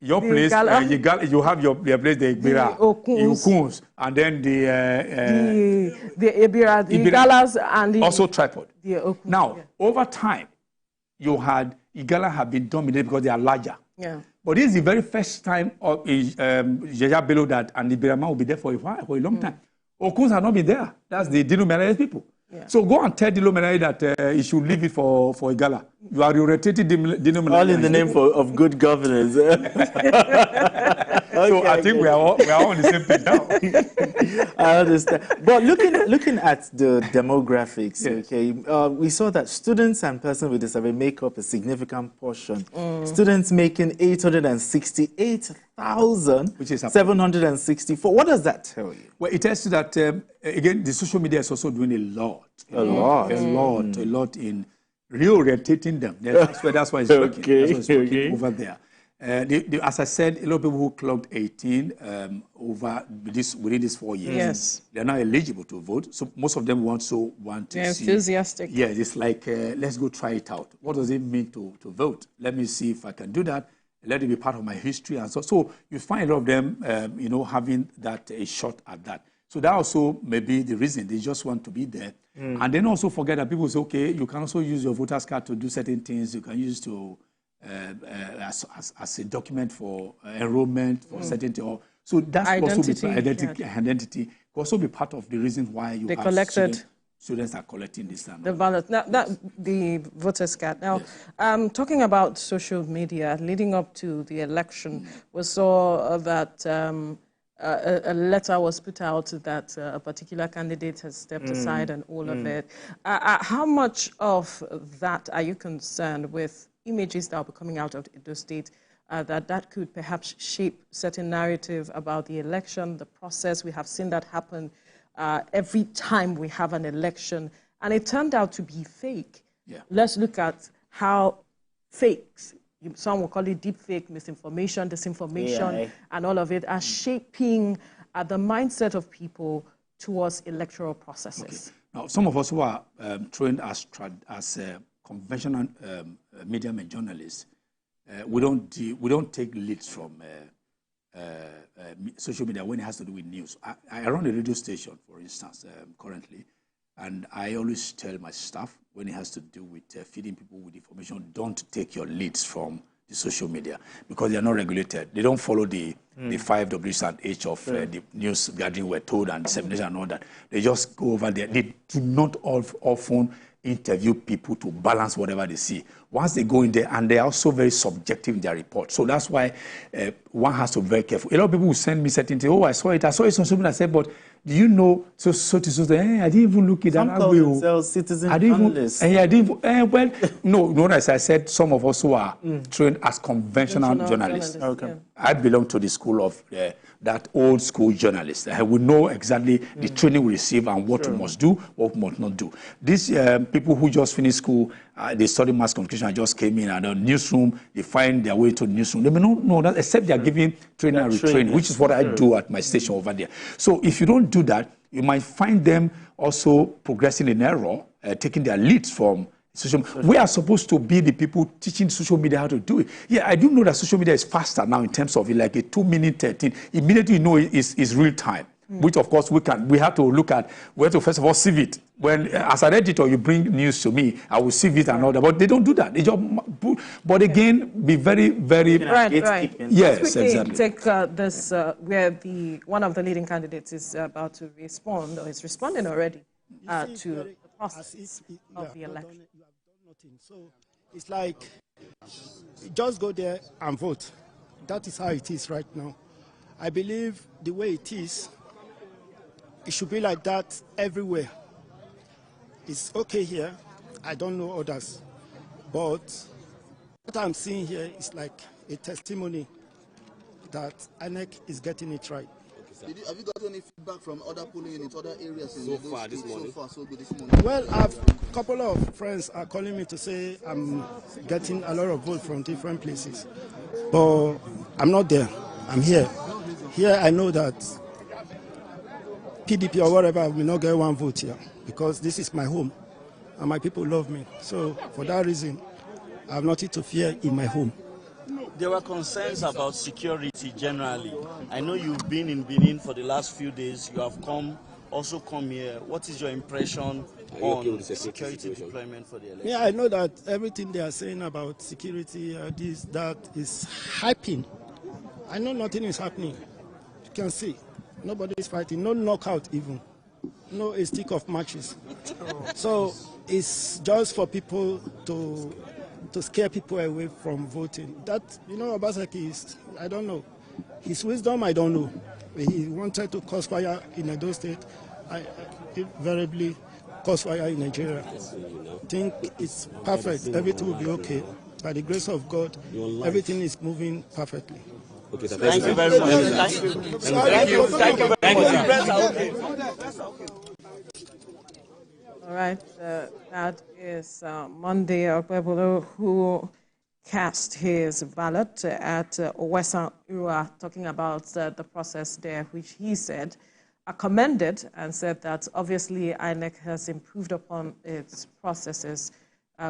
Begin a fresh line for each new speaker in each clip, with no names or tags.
your place, you have your place, the Okuns, and then the
Igalas and the
also tripod. Now, over time, Igala have been dominated because they are larger.
Yeah.
But this is the very first time of Jaja below that, and the Birama will be there for a while, for a long time. Okuns have not been there. That's the Dino Menai people. Yeah. So go and tell Dino Menai that he should leave it for Igala. You are irritating Dino Menai.
All in the name of good governance.
So I think we are all on the same page now.
I understand. But looking at the demographics, yes. Okay, we saw that students and persons with disability make up a significant portion. Students making 868,764. What does that tell you?
Well, it tells you that, again, the social media is also doing a lot in reorientating them. That's why it's working.
Okay.
That's why it's working over there. As I said, a lot of people who clocked 18 within these 4 years,
yes,
they're now eligible to vote. So most of them want to
they're
see.
Enthusiastic.
Yeah, it's like, let's go try it out. What does it mean to vote? Let me see if I can do that. Let it be part of my history. And so you find a lot of them, having that a shot at that. So that also may be the reason. They just want to be there. And then also forget that people say, okay, you can also use your voter's card to do certain things. You can use to as a document for enrollment for certain things. So that's
identity,
also be identity could also be part of the reason why you have students are collecting this time.
The ballot, the voter's card. Now, yes. Talking about social media, leading up to the election, we saw that a letter was put out that a particular candidate has stepped aside and all of it. How much of that are you concerned with images that will be coming out of the state, that could perhaps shape certain narrative about the election, the process? We have seen that happen every time we have an election, and it turned out to be fake.
Yeah.
Let's look at how fakes, some will call it deep fake, misinformation, disinformation, and all of it are shaping the mindset of people towards electoral processes.
Okay. Now, some of us who are trained as conventional media and journalists, we don't take leads from social media when it has to do with news. I run a radio station, for instance, currently, and I always tell my staff when it has to do with feeding people with information, don't take your leads from the social media because they are not regulated. They don't follow the 5 Ws and H of the news gathering we're told and dissemination and all that. They just go over there. They do not often interview people to balance whatever they see. Once they go in there, and they are also very subjective in their report. So that's why one has to be very careful. A lot of people will send me certain things. Oh, I saw it on social media. I said, but do you know, I didn't even look at that.
Some call themselves citizen journalists.
Well, no, as I said, some of us who are trained as conventional journalists.
Okay. Yeah.
I belong to the school of that old school journalists. We know exactly the training we receive and what we must do, what we must not do. These people who just finished school, they study mass communication and just came in and the newsroom, they find their way to the newsroom. They may not know that except they are giving training and retraining, which is what I do at my station over there. So if you don't do that, you might find them also progressing in error, taking their leads from social media. We are supposed to be the people teaching social media how to do it. Yeah, I do know that social media is faster now in terms of like a 2-minute thing. Immediately you know it's real time. Which of course we have to look at. We have to first of all sieve it. When as an editor you bring news to me, I will sieve it and all that. But they don't do that. They just but again, be very, very
right.
Yes, exactly.
Take this where one of the leading candidates is about to respond or is responding already to the process of the election.
You have done nothing. So it's like just go there and vote. That is how it is right now. I believe the way it is, it should be like that everywhere. It's okay here. I don't know others. But what I'm seeing here is like a testimony that INEC is getting it right.
Have you got any feedback from other polling units, other areas
so far this morning?
So far, so good this morning.
Well, a couple of friends are calling me to say I'm getting a lot of votes from different places. But I'm not there. I'm here. Here I know that PDP or whatever will not get one vote here because this is my home and my people love me. So for that reason, I have nothing to fear in my home.
There were concerns about security generally. I know you've been in Benin for the last few days. You have also come here. What is your impression on the security deployment for the election?
Yeah, I know that everything they are saying about security, that is hyping. I know nothing is happening. You can see. Nobody is fighting. No knockout even. No a stick of matches. So it's just for people to scare people away from voting. That, Obaseki is, I don't know. His wisdom, I don't know. He wanted to cause fire in Edo State. I invariably cause fire in Nigeria. I think it's perfect. Everything will be okay. By the grace of God, everything is moving perfectly.
Okay, so thank you very much. Thank you. Thank you. Thank you very much.
All right, that is Monday Okpebholo, who cast his ballot at Owesan Ura, talking about the process there, which he said commended and said that obviously INEC has improved upon its processes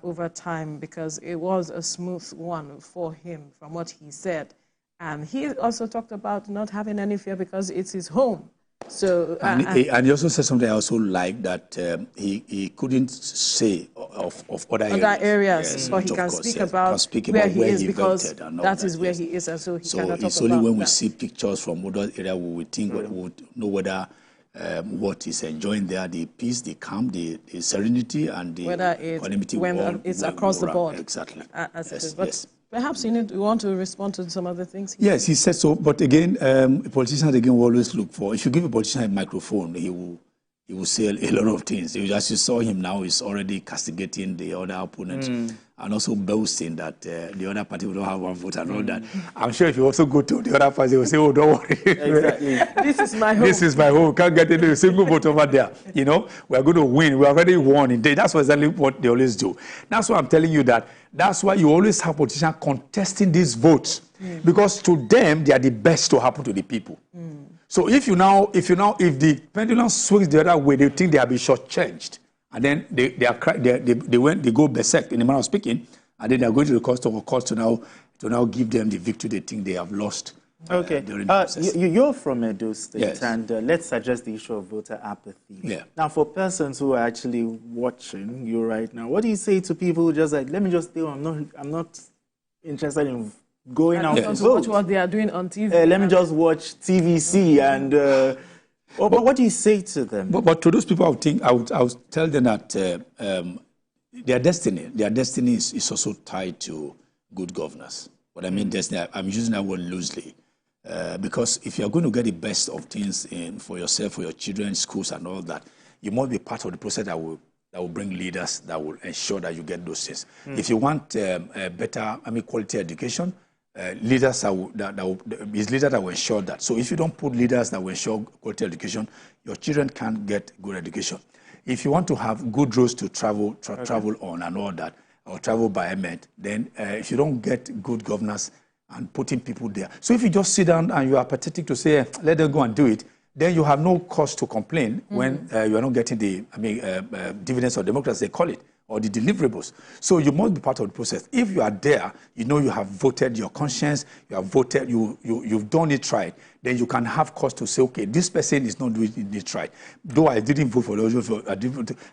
over time because it was a smooth one for him, from what he said. And he also talked about not having any fear because it's his home. So,
and he also said something I also like, that he couldn't say of other areas.
Yes, but he can speak about where he is because that is where he is, and so he cannot talk about that.
So it's only when we see pictures from other areas we would think, we would know whether what is enjoying there, the peace, the calm, the serenity, and the equanimity.
When it's across the board.
Exactly.
But perhaps you want to respond to some other things?
Yes, he said so. But again, politicians again will always look for, if you give a politician a microphone, he will say a lot of things. As you saw him now, he's already castigating the other opponent and also boasting that the other party will not have one vote and all that. I'm sure if you also go to the other party, they will say, oh, don't worry.
Exactly. This is my home.
This is my home. Can't get a single vote over there. We are going to win. We already won. That's exactly what they always do. That's why I'm telling you that. That's why you always have politicians contesting these votes because to them, they are the best to happen to the people. So if the pendulum swings the other way, they think they have been shortchanged. And then they go berserk in the manner of speaking, and then they are going to the court of court to now give them the victory they think they have lost.
Okay.
During the process.
You're from Edo State,
yes.
And let's address the issue of voter apathy.
Yeah.
Now, for persons who are actually watching you right now, what do you say to people who just like, let me just stay home, I'm not interested in going out to vote.
Watch what they are doing on TV.
Let me just watch TVC and... But what do you say to them?
But to those people, I would tell them that their destiny is also tied to good governance. What I mean destiny, I'm using that word loosely. Because if you're going to get the best of things for yourself, for your children, schools and all that, you must be part of the process that will bring leaders that will ensure that you get those things. If you want a better, quality education, leaders that will ensure that. So if you don't put leaders that will ensure quality education, your children can't get good education. If you want to have good roads to travel on and all that, or travel by emet, then if you don't get good governance and putting people there. So if you just sit down and you are pathetic to say, let them go and do it, then you have no cause to complain when you are not getting the dividends of democracy, they call it, or the deliverables. So you must be part of the process. If you are there, you have voted your conscience, you have voted, you've done it right, then you can have cause to say, okay, this person is not doing it right. Though I didn't vote for those,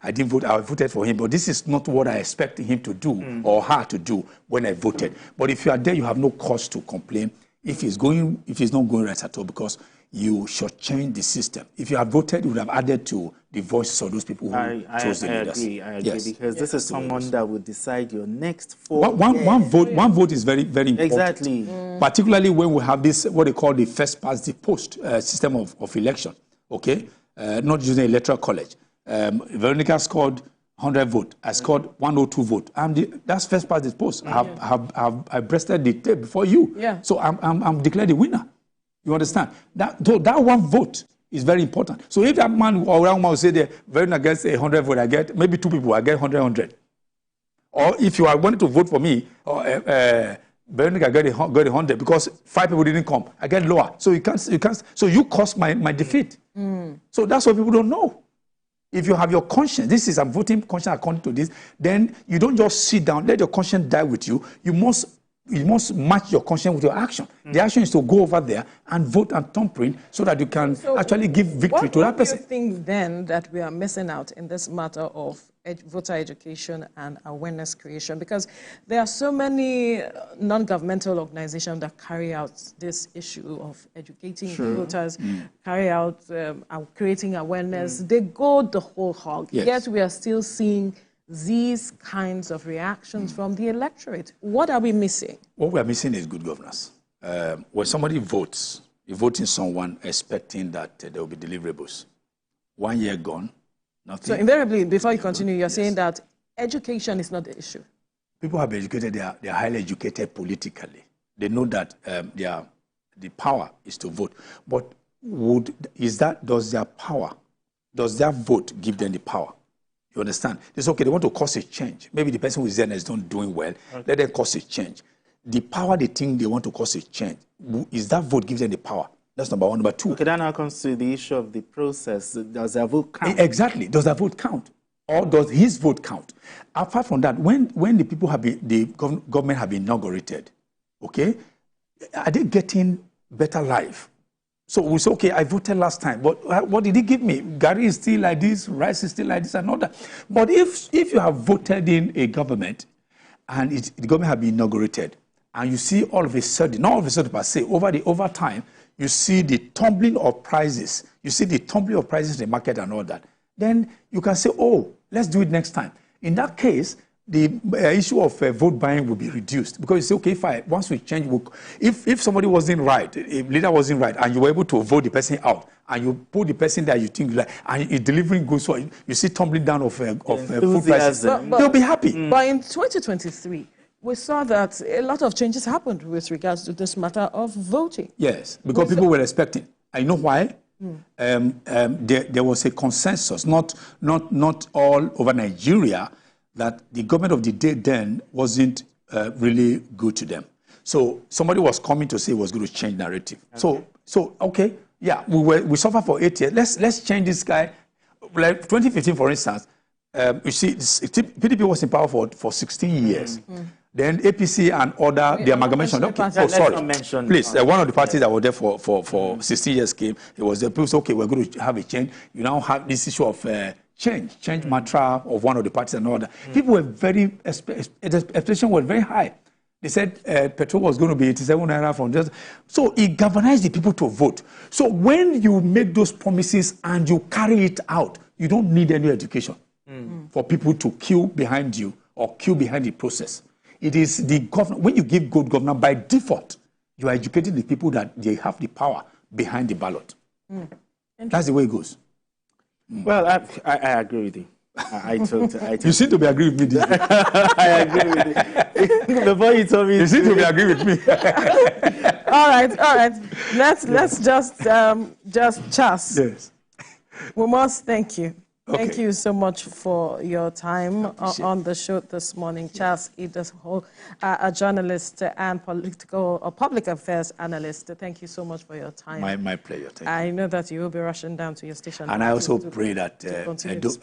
I voted for him, but this is not what I expected him to do or her to do when I voted. But if you are there, you have no cause to complain if it's not going right at all, because you should change the system. If you had voted, you would have added to the voices of those people who chose the leaders.
I agree, because this is someone that will decide your next
one vote is very, very important.
Exactly.
Particularly when we have this, what they call the first past the post system of election, okay? Not using electoral college. Veronica scored 100 votes. I scored 102 votes. That's first past the post. I breasted the tape before you.
Yeah.
So I'm declared the winner. You understand? That one vote is very important. So if that man or that woman will say that Verona gets 100 votes, I get maybe 2 people, I get 100. Or if you are wanting to vote for me, or Veronica got 100 because 5 people didn't come, I get lower. So you can't. So you caused my defeat. So that's what people don't know. If you have your conscience, I'm voting conscience according to this, then you don't just sit down, let your conscience die with you. You must you must match your conscience with your action. The action is to go over there and vote and thumbprint so that you can actually give victory to that person.
What do you think then that we are missing out in this matter of voter education and awareness creation? Because there are so many non-governmental organizations that carry out this issue of educating voters, carry out creating awareness. They go the whole hog.
Yes.
Yet we are still seeing these kinds of reactions from the electorate. What are we missing?
What we are missing is good governance. When somebody votes, you vote in someone expecting that there will be deliverables. 1 year gone, nothing.
So invariably, before you continue, you're saying that education is not the issue.
People have been educated, they are highly educated politically. They know that the power is to vote. But does their vote give them the power? You understand? It's okay, they want to cause a change. Maybe the person who is there is not doing well. Okay. Let them cause a change. The power they think they want to cause a change, is that vote gives them the power? That's number one. Number two.
Okay, that now comes to the issue of the process. Does their vote count?
Exactly. Does their vote count? Or does his vote count? Apart from that, when the people have been, the government have been inaugurated, okay, are they getting better life? So we say, okay, I voted last time, but what did he give me? Gary is still like this, rice is still like this, and all that. But if you have voted in a government and the government have been inaugurated, and you see all of a sudden, not all of a sudden per se, over time, you see the tumbling of prices, in the market and all that, then you can say, oh, let's do it next time. In that case, the issue of vote buying will be reduced, because you say, okay, once we change, if somebody wasn't right, a leader wasn't right, and you were able to vote the person out, and you put the person that you think like, and you're delivering goods, so you see tumbling down of food prices, they'll be happy.
But in 2023, we saw that a lot of changes happened with regards to this matter of voting.
Yes, because people were expecting. I know why. There was a consensus, not all over Nigeria, that the government of the day then wasn't really good to them. So somebody was coming to say it was going to change narrative. Okay. So okay, yeah, we suffered for 8 years. Let's change this guy. Like 2015, for instance, you see, PDP was in power for 16 years. Then APC and other, the amalgamation. Okay. Oh, sorry. Please, one of the parties that were there for 16 years came. It was the people said, okay, we're going to have a change. You now have this issue of change mantra of one of the parties and all that. People were expectations were very high. They said petrol was going to be 87 naira from just. So it galvanized the people to vote. So when you make those promises and you carry it out, you don't need any education for people to queue behind you or queue behind the process. It is the government. When you give good governance, by default, you are educating the people that they have the power behind the ballot. That's the way it goes.
Well, I agree with you. I totally.
You seem to be agreeing with me.
I agree with you. Before you told me,
you seem to be agreeing with me.
all right. Let's just Chas.
Yes.
We must thank you.
Okay.
Thank you so much for your time on the show this morning. Chas Idasho, a journalist and public affairs analyst. Thank you so much for your time.
My pleasure. Thank you.
I know that you will be rushing down to your station.
And I also pray that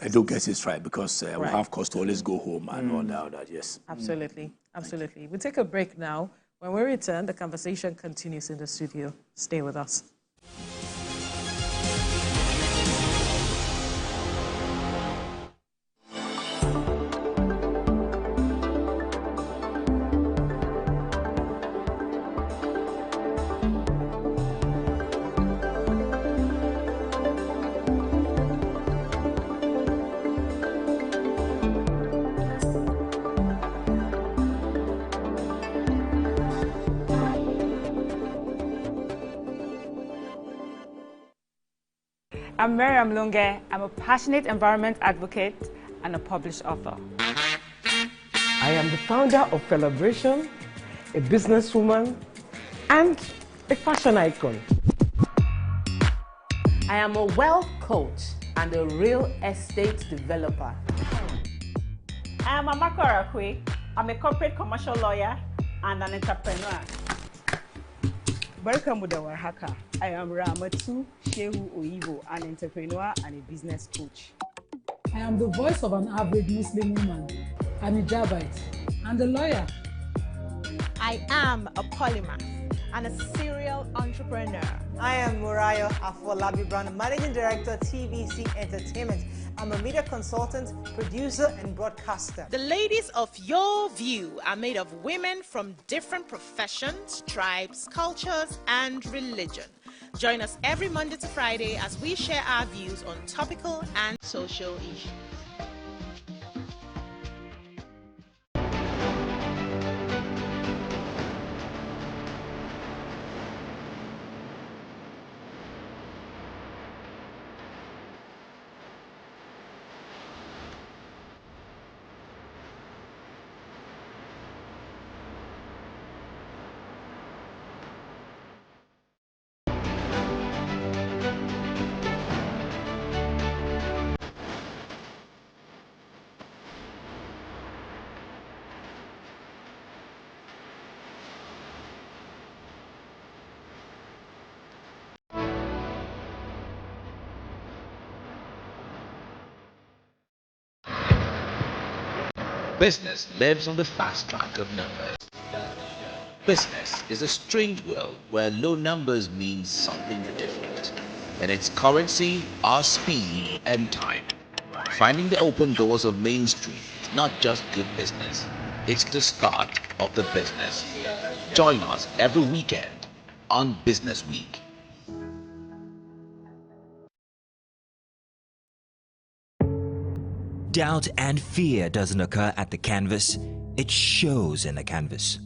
I do get this right, because we have cause to always go home and all that. Yes.
Absolutely. Absolutely. We take a break now. When we return, the conversation continues in the studio. Stay with us.
I'm Miriam Lunge. I'm a passionate environment advocate and a published author.
I am the founder of Celebration, a businesswoman, and a fashion icon.
I am a wealth coach and a real estate developer.
I am Amako Arakwe. I'm a corporate commercial lawyer and an entrepreneur.
Welcome to Warhaka. I am Ramatu Shehu Oyibo, an entrepreneur and a business coach.
I am the voice of an average Muslim woman, an hijabite, and a lawyer.
I I am a polymath and a serial entrepreneur.
I am Murayo Afolabi Brown, Managing Director, TVC Entertainment. I'm a media consultant, producer, and broadcaster.
The ladies of your view are made of women from different professions, tribes, cultures, and religion. Join us every Monday to Friday as we share our views on topical and social issues.
Business lives on the fast track of numbers. Business is a strange world where low numbers means something different. In its currency are speed and time. Finding the open doors of Main Street is not just good business, it's the start of the business. Join us every weekend on Business Week.
Doubt and fear doesn't occur at the canvas, it shows in the canvas.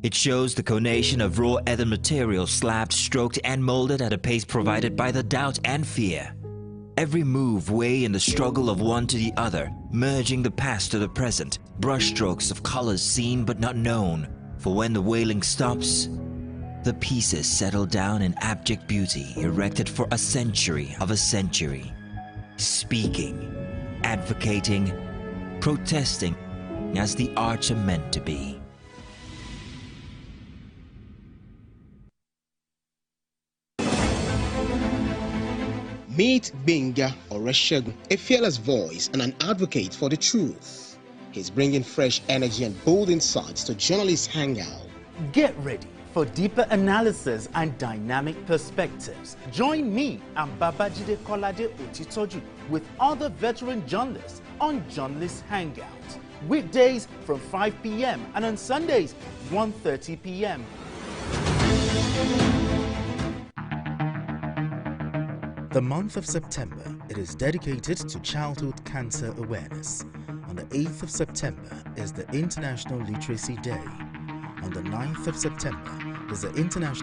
It shows the conation of raw earthen material slabbed, stroked and molded at a pace provided by the doubt and fear. Every move weigh in the struggle of one to the other, merging the past to the present, brushstrokes of colors seen but not known. For when the wailing stops, the pieces settle down in abject beauty erected for a century of a century. Speaking, advocating, protesting as the arts are meant to be.
Meet Benga Oreshegun, a fearless voice and an advocate for the truth. He's bringing fresh energy and bold insights to Journalists Hangout.
Get ready for deeper analysis and dynamic perspectives. Join me and Babajide Kolade Otitoju with other veteran journalists on Journalists Hangout. Weekdays from 5 p.m. and on Sundays 1:30 p.m. The month of September, it is dedicated to childhood cancer awareness. On the 8th of September is the International Literacy Day. On the 9th of September is the International